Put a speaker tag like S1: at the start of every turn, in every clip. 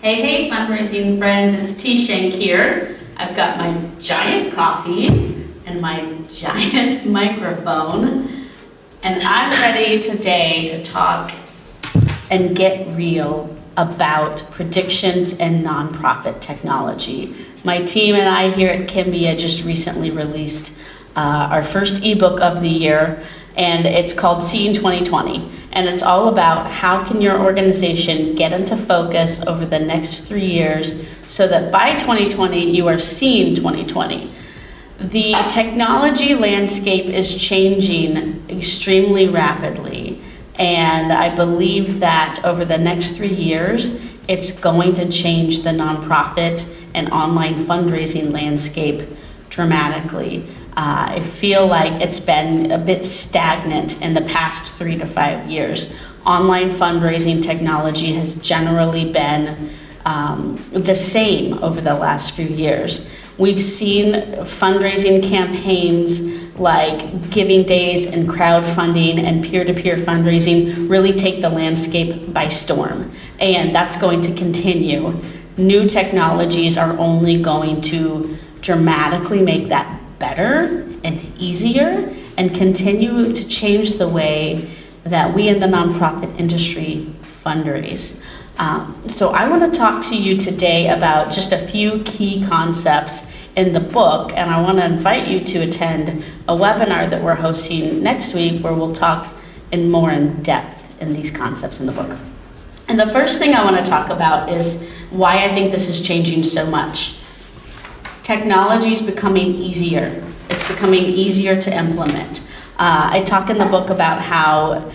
S1: Hey, fundraising friends, it's T. Shank here. I've got my giant coffee and my giant microphone, and I'm ready today to talk and get real about predictions and nonprofit technology. My team and I here at Kimbia just recently released our first ebook of the year, and it's called Seeing 2020. And it's all about how can your organization get into focus over the next 3 years so that by 2020 you are seeing 2020. The technology landscape is changing extremely rapidly, and I believe that over the next 3 years it's going to change the nonprofit and online fundraising landscape dramatically. I feel like it's been a bit stagnant in the past 3 to 5 years. Online fundraising technology has generally been the same over the last few years. We've seen fundraising campaigns like giving days and crowdfunding and peer-to-peer fundraising really take the landscape by storm, and that's going to continue. New technologies are only going to dramatically make that better and easier and continue to change the way that we in the nonprofit industry fundraise. So I want to talk to you today about just a few key concepts in the book, and I want to invite you to attend a webinar that we're hosting next week where we'll talk more in depth in these concepts in the book. And the first thing I want to talk about is why I think this is changing so much. Technology is becoming easier. It's becoming easier to implement. I talk in the book about how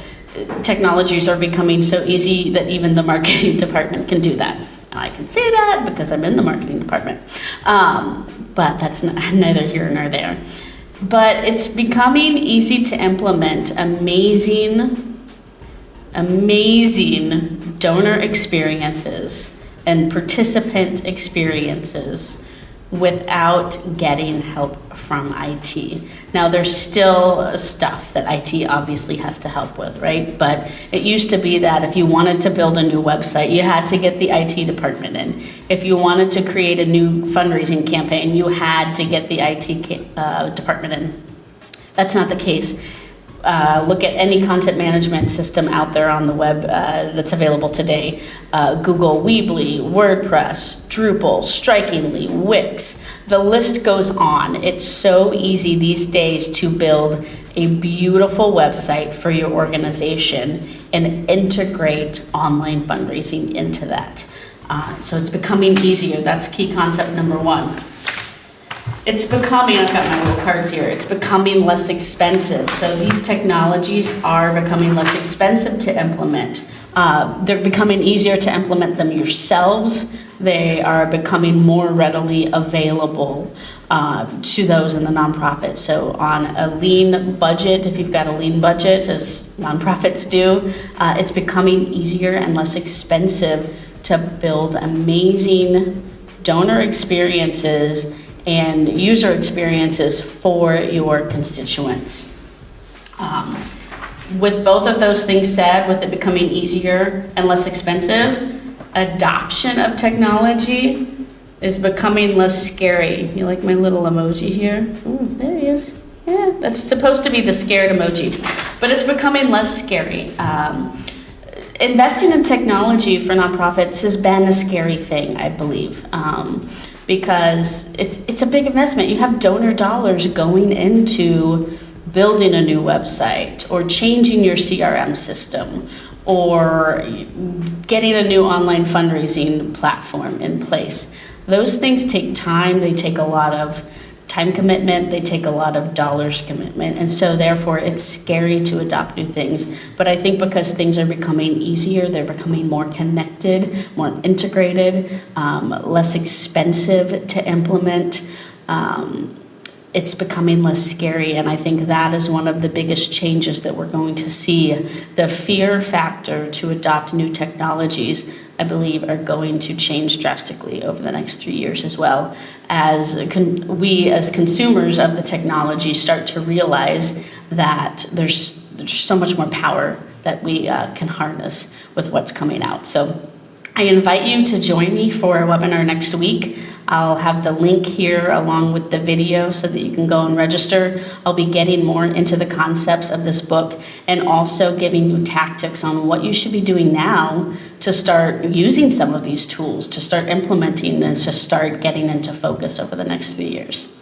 S1: technologies are becoming so easy that even the marketing department can do that. And I can say that because I'm in the marketing department. But that's neither here nor there. But it's becoming easy to implement amazing donor experiences and participant experiences without getting help from IT. Now, there's still stuff that IT obviously has to help with, right? But it used to be that if you wanted to build a new website, you had to get the IT department in. If you wanted to create a new fundraising campaign, you had to get the IT department in. That's not the case. Look at any content management system out there on the web that's available today. Google Weebly, WordPress, Drupal, Strikingly, Wix. The list goes on. It's so easy these days to build a beautiful website for your organization and integrate online fundraising into that. So it's becoming easier. That's key concept number one. It's becoming, I've got my little cards here, it's becoming less expensive. So these technologies are becoming less expensive to implement. They're becoming easier to implement them yourselves. They are becoming more readily available to those in the nonprofit. So on a lean budget, if you've got a lean budget, as nonprofits do, it's becoming easier and less expensive to build amazing donor experiences and user experiences for your constituents. With both of those things said, with it becoming easier and less expensive, adoption of technology is becoming less scary. You like my little emoji here? Ooh, there he is. Yeah, that's supposed to be the scared emoji, but it's becoming less scary. Investing in technology for nonprofits has been a scary thing, I believe. Because it's a big investment. You have donor dollars going into building a new website or changing your CRM system or getting a new online fundraising platform in place. Those things take time. They take a lot of time commitment. They take a lot of dollars commitment. And so therefore it's scary to adopt new things. But I think because things are becoming easier, they're becoming more connected, more integrated, less expensive to implement. It's becoming less scary, and I think that is one of the biggest changes that we're going to see. The fear factor to adopt new technologies, I believe, are going to change drastically over the next 3 years as well, as we as consumers of the technology start to realize that there's so much more power that we can harness with what's coming out. So I invite you to join me for a webinar next week. I'll have the link here along with the video so that you can go and register. I'll be getting more into the concepts of this book and also giving you tactics on what you should be doing now to start using some of these tools, to start implementing and to start getting into focus over the next 3 years.